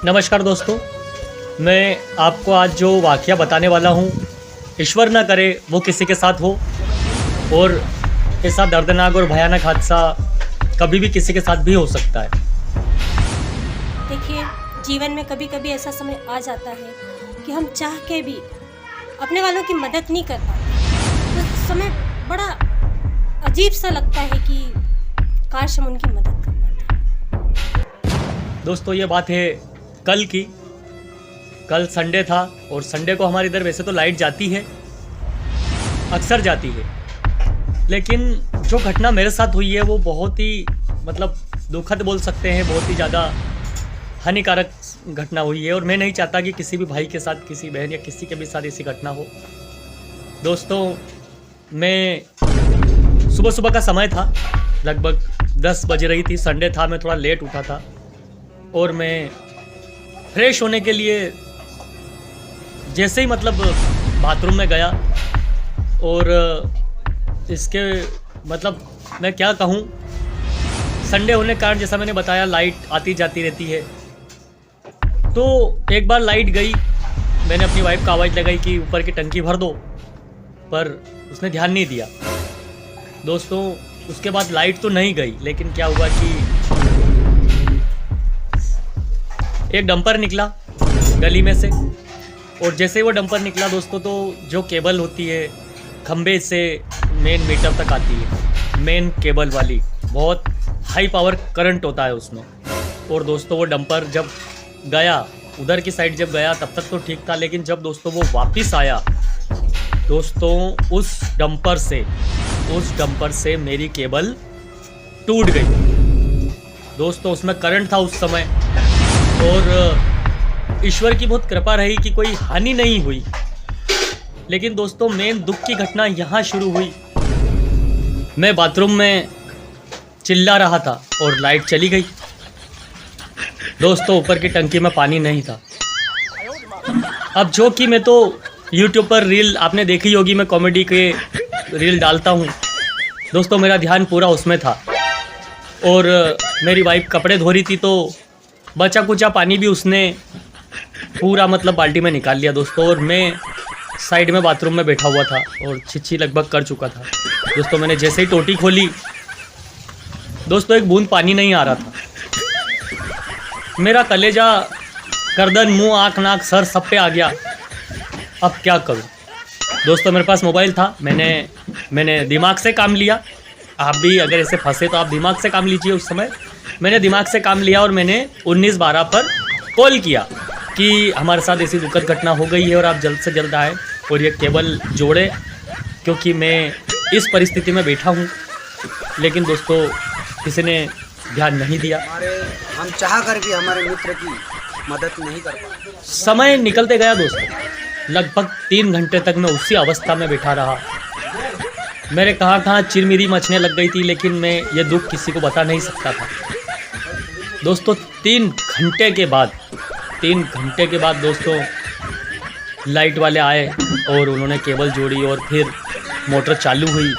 नमस्कार दोस्तों, मैं आपको आज जो वाक़या बताने वाला हूँ, ईश्वर ना करे वो किसी के साथ हो और ऐसा दर्दनाक और भयानक हादसा कभी भी किसी के साथ भी हो सकता है। देखिए, जीवन में कभी कभी ऐसा समय आ जाता है कि हम चाह के भी अपने वालों की मदद नहीं कर पाते। उस समय बड़ा अजीब सा लगता है कि काश हम उनकी मदद कर पाते। दोस्तों, ये बात है कल की। कल संडे था और संडे को हमारे इधर वैसे तो लाइट जाती है, अक्सर जाती है, लेकिन जो घटना मेरे साथ हुई है वो बहुत ही दुखद बोल सकते हैं, बहुत ही ज़्यादा हानिकारक घटना हुई है और मैं नहीं चाहता कि किसी भी भाई के साथ, किसी बहन या किसी के भी साथ ऐसी घटना हो। दोस्तों, मैं सुबह सुबह का समय था, लगभग 10 बज रही थी, संडे था, मैं थोड़ा लेट उठा था और मैं फ्रेश होने के लिए जैसे ही बाथरूम में गया और इसके मैं क्या कहूँ, संडे होने के कारण जैसा मैंने बताया लाइट आती जाती रहती है। तो एक बार लाइट गई, मैंने अपनी वाइफ को आवाज़ लगाई कि ऊपर की टंकी भर दो, पर उसने ध्यान नहीं दिया। दोस्तों, उसके बाद लाइट तो नहीं गई, लेकिन क्या हुआ कि एक डंपर निकला गली में से और जैसे ही वो डंपर निकला दोस्तों, तो जो केबल होती है खंबे से मेन मीटर तक आती है, मेन केबल वाली, बहुत हाई पावर करंट होता है उसमें। और दोस्तों, वो डंपर जब गया, उधर की साइड जब गया तब तक तो ठीक था, लेकिन जब दोस्तों वो वापस आया दोस्तों, उस डंपर से मेरी केबल टूट गई। दोस्तों, उसमें करंट था उस समय और ईश्वर की बहुत कृपा रही कि कोई हानि नहीं हुई। लेकिन दोस्तों, मेन दुख की घटना यहाँ शुरू हुई। मैं बाथरूम में चिल्ला रहा था और लाइट चली गई। दोस्तों, ऊपर की टंकी में पानी नहीं था। अब जो कि मैं तो यूट्यूब पर रील आपने देखी होगी, मैं कॉमेडी के रील डालता हूँ दोस्तों, मेरा ध्यान पूरा उसमें था और मेरी वाइफ कपड़े धो रही थी, तो बचा कुचा पानी भी उसने पूरा बाल्टी में निकाल लिया दोस्तों। और मैं साइड में बाथरूम में बैठा हुआ था और छिछी लगभग कर चुका था। दोस्तों, मैंने जैसे ही टोटी खोली दोस्तों, एक बूंद पानी नहीं आ रहा था। मेरा कलेजा, गर्दन, मुंह, आँख, नाक, सर सब पे आ गया। अब क्या करूं? दोस्तों, मेरे पास मोबाइल था, मैंने दिमाग से काम लिया। आप भी अगर ऐसे फंसे तो आप दिमाग से काम लीजिए। उस समय मैंने दिमाग से काम लिया और मैंने 1912 पर कॉल किया कि हमारे साथ ऐसी दुखद घटना हो गई है और आप जल्द से जल्द आए और ये केबल जोड़े, क्योंकि मैं इस परिस्थिति में बैठा हूँ। लेकिन दोस्तों, किसी ने ध्यान नहीं दिया। हम चाह कर भी हमारे मित्र की मदद नहीं कर पाए। समय निकलते गया दोस्तों, लगभग 3 घंटे तक मैं उसी अवस्था में बैठा रहा। मेरे कहाँ चिरमिरी मचने लग गई थी, लेकिन मैं ये दुख किसी को बता नहीं सकता था। दोस्तों, 3 घंटे के बाद दोस्तों लाइट वाले आए और उन्होंने केबल जोड़ी और फिर मोटर चालू हुई।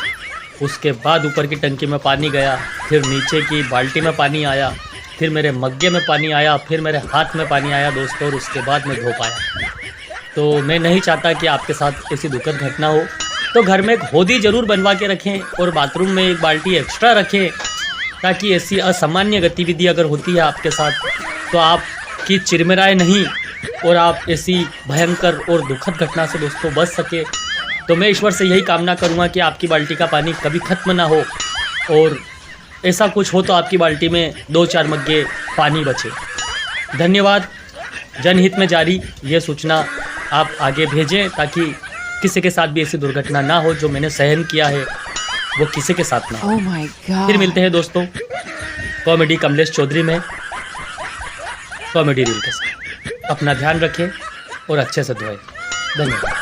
उसके बाद ऊपर की टंकी में पानी गया, फिर नीचे की बाल्टी में पानी आया, फिर मेरे मग्गे में पानी आया, फिर मेरे हाथ में पानी आया दोस्तों, और उसके बाद मैं धो पाया। तो मैं नहीं चाहता कि आपके साथ ऐसी दुखद घटना हो, तो घर में एक होदी ज़रूर बनवा के रखें और बाथरूम में एक बाल्टी एक्स्ट्रा रखें, ताकि ऐसी असामान्य गतिविधि अगर होती है आपके साथ तो आपकी चिरमिराए नहीं और आप ऐसी भयंकर और दुखद घटना से दोस्तों बच सके। तो मैं ईश्वर से यही कामना करूँगा कि आपकी बाल्टी का पानी कभी ख़त्म ना हो और ऐसा कुछ हो तो आपकी बाल्टी में 2-4 मग्गे पानी बचे। धन्यवाद। जनहित में जारी ये सूचना आप आगे भेजें ताकि किसी के साथ भी ऐसी दुर्घटना ना हो जो मैंने सहन किया है, वो किसी के साथ ना हो। Oh my God. फिर मिलते हैं दोस्तों कॉमेडी कमलेश चौधरी में कॉमेडी रील के साथ। अपना ध्यान रखें और अच्छे से धोएं। धन्यवाद।